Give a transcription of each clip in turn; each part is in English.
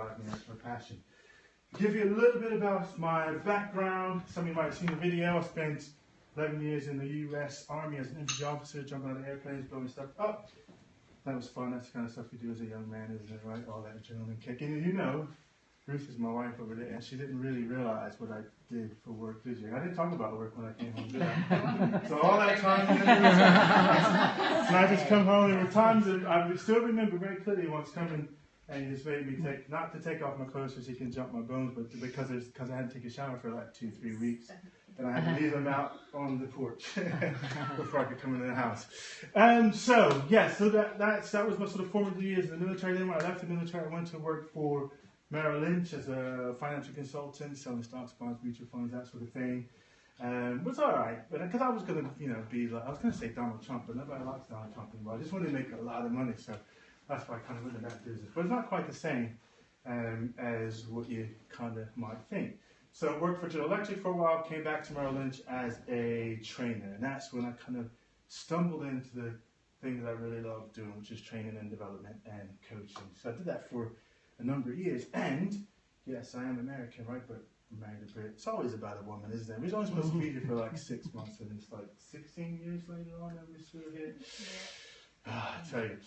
God, that's my passion. Give you a little bit about my background. Some of you might have seen the video. I spent 11 years in the US Army as an infantry officer, jumping out of airplanes, blowing stuff up. That was fun. That's the kind of stuff you do as a young man, isn't it, right? All that adrenaline kick. And you know, Ruth is my wife over there, and she didn't really realize what I did for work, did you? I didn't talk about work when I came home, did I? So all that time, so I just come home. There were times that I still remember very clearly once coming, and he just made me not to take off my clothes so he can jump my bones, but because I hadn't taken a shower for like 2-3 weeks, and I had to leave them out on the porch before I could come into the house. So that was my sort of formative years in the military. Then when I left the military, I went to work for Merrill Lynch as a financial consultant, selling stocks, bonds, mutual funds, that sort of thing. It was all right, but because I was going to, be like, I was going to say Donald Trump, but nobody likes Donald Trump anymore. I just wanted to make a lot of money, so that's why I kind of went into that business. But it's not quite the same as what you kind of might think. So I worked for General Electric for a while, came back to Merrill Lynch as a trainer, and that's when I kind of stumbled into the thing that I really love doing, which is training and development and coaching. So I did that for a number of years, and yes, I am American, right? But I'm married a Brit. It's always about a woman, isn't it? We're only supposed to be here for like 6 months, and it's like 16 years later on that we're still here. I tell you.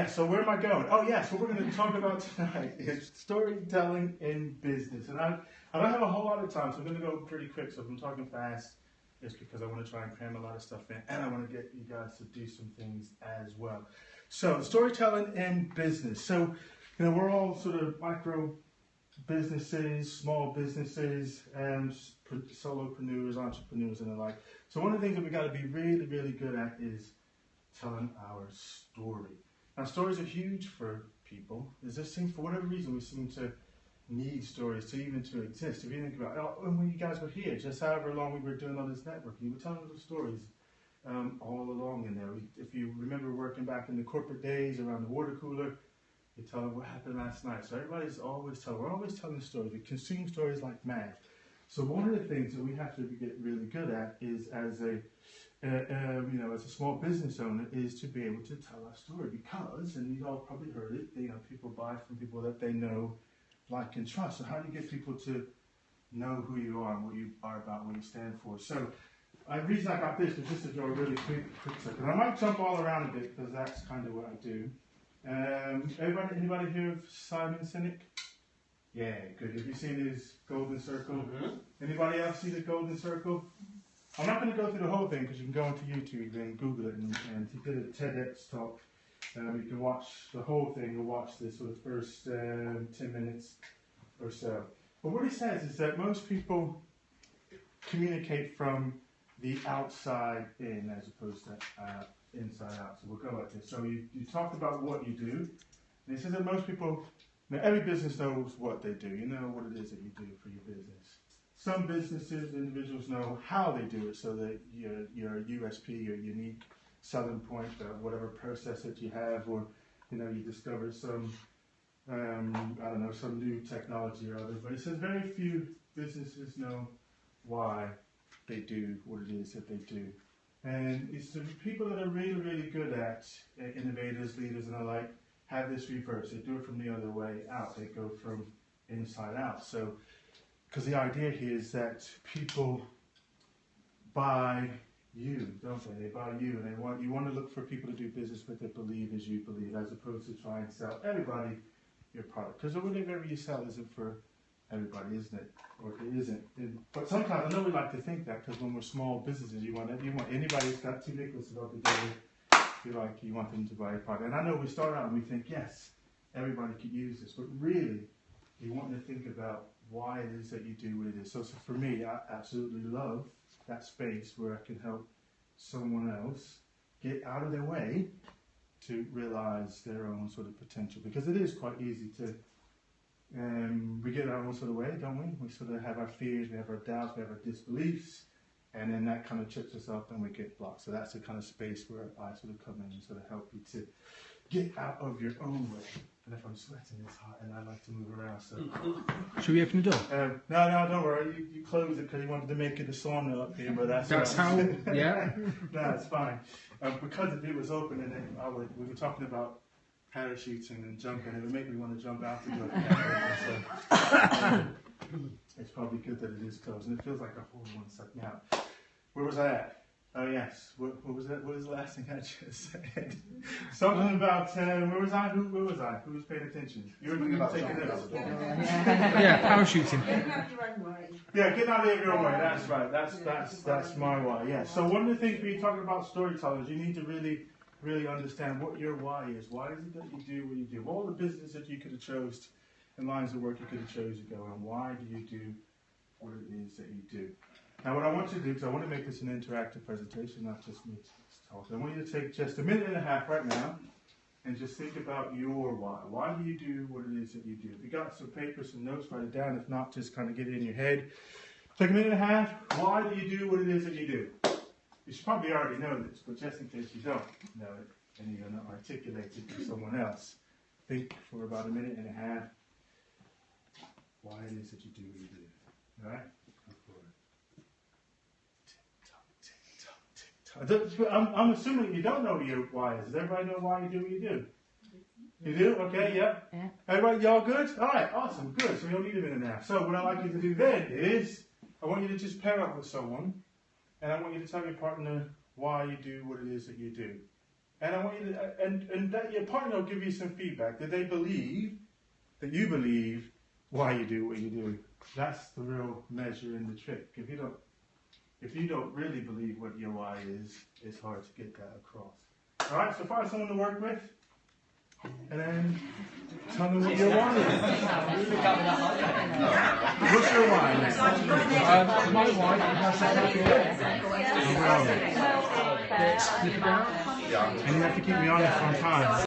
So where am I going? Oh, yeah, so we're going to talk about tonight is storytelling in business. And I don't have a whole lot of time, so I'm going to go pretty quick. So if I'm talking fast, it's because I want to try and cram a lot of stuff in, and I want to get you guys to do some things as well. So storytelling in business. So, we're all sort of micro businesses, small businesses, solopreneurs, entrepreneurs, and the like. So one of the things that we got to be really, really good at is telling our story. Now, stories are huge for people. For whatever reason, we seem to need stories to exist. If you think about it, when you guys were here, just however long we were doing all this networking, we were telling little stories all along in there. If you remember working back in the corporate days around the water cooler, you tell them what happened last night. So everybody's always telling. We're always telling stories. We consume stories like mad. So one of the things that we have to get really good at is as a small business owner, is to be able to tell our story because, and you've all probably heard it, people buy from people that they know, like, and trust. So how do you get people to know who you are and what you are about, what you stand for? So the reason I got this was just to do a really quick second. I might jump all around a bit because that's kind of what I do. Anybody hear of Simon Sinek? Yeah, good. Have you seen his Golden Circle? Mm-hmm. Anybody else see the Golden Circle? I'm not going to go through the whole thing because you can go onto YouTube and Google it, and he did a TEDx talk. You can watch the whole thing or watch the sort of first 10 minutes or so. But what he says is that most people communicate from the outside in as opposed to inside out. So we'll go like this. So you talk about what you do, and he says that most people, every business knows what they do. You know what it is that you do for your business. Some businesses, individuals know how they do it, so that your USP, your unique selling point, whatever process that you have, or you discovered some, some new technology or other. But it says very few businesses know why they do what it is that they do. And it's the people that are really, really good at innovators, leaders, and the like, have this reverse. They do it from the other way out. They go from inside out. So, because the idea here is that people buy you, don't they? They buy you, and you want to look for people to do business with that believe as you believe, as opposed to try and sell everybody your product. Because whatever you sell isn't for everybody, isn't it? Or it isn't. But sometimes I know we like to think that because when we're small businesses, you want anybody that's got two nickels to rub together, you want them to buy a product. And I know we start out and we think, yes, everybody could use this, but really, you want to think about why it is that you do what it is. So for me, I absolutely love that space where I can help someone else get out of their way to realize their own sort of potential. Because it is quite easy to, we get our own sort of way, don't we? We sort of have our fears, we have our doubts, we have our disbeliefs, and then that kind of trips us up and we get blocked. So that's the kind of space where I sort of come in and sort of help you to get out of your own way. And if I'm sweating, it's hot, and I like to move around. So, should we open the door? No, don't worry. You close it because you wanted to make it a sauna up here, but that's how. Yeah. No, it's fine. Because if it was open, and then we were talking about parachuting and jumping. It would make me want to jump out the door. It's probably good that it is closed, and it feels like a whole one sucked me out. Where was I at? Oh yes, what was that? What was the last thing I just said? Something about where was I? Where was I? Who was paying attention? You were taking notes. Yeah, parachuting. Yeah, getting out of your own way. That's right. That's my why. Yeah. So one of the things when you talk about storytellers, you need to really understand what your why is. Why is it that you do what you do? All the business that you could have chose and lines of work you could have chose to go, and why do you do what it is that you do? Now what I want you to do, because I want to make this an interactive presentation, not just me talking, I want you to take just a minute and a half right now and just think about your why. Why do you do what it is that you do? If you got some paper, some notes, write it down. If not, just kind of get it in your head. Take a minute and a half. Why do you do what it is that you do? You should probably already know this, but just in case you don't know it and you're going to articulate it to someone else, think for about a minute and a half why it is that you do what you do. All right? I'm assuming you don't know what your why is. Does everybody know why you do what you do? You do? Okay, yeah. Everybody, y'all good? All right, awesome, good. So we don't need a minute and a half. So what I'd like you to do then is, I want you to just pair up with someone, and I want you to tell your partner why you do what it is that you do. And I want you to, and that your partner will give you some feedback. That they believe, that you believe why you do what you do. That's the real measure in the trick. If you don't really believe what your why is, it's hard to get that across. All right, so find someone to work with, and then tell them what your why is. What's your why? My wife, and you have to keep me honest on time.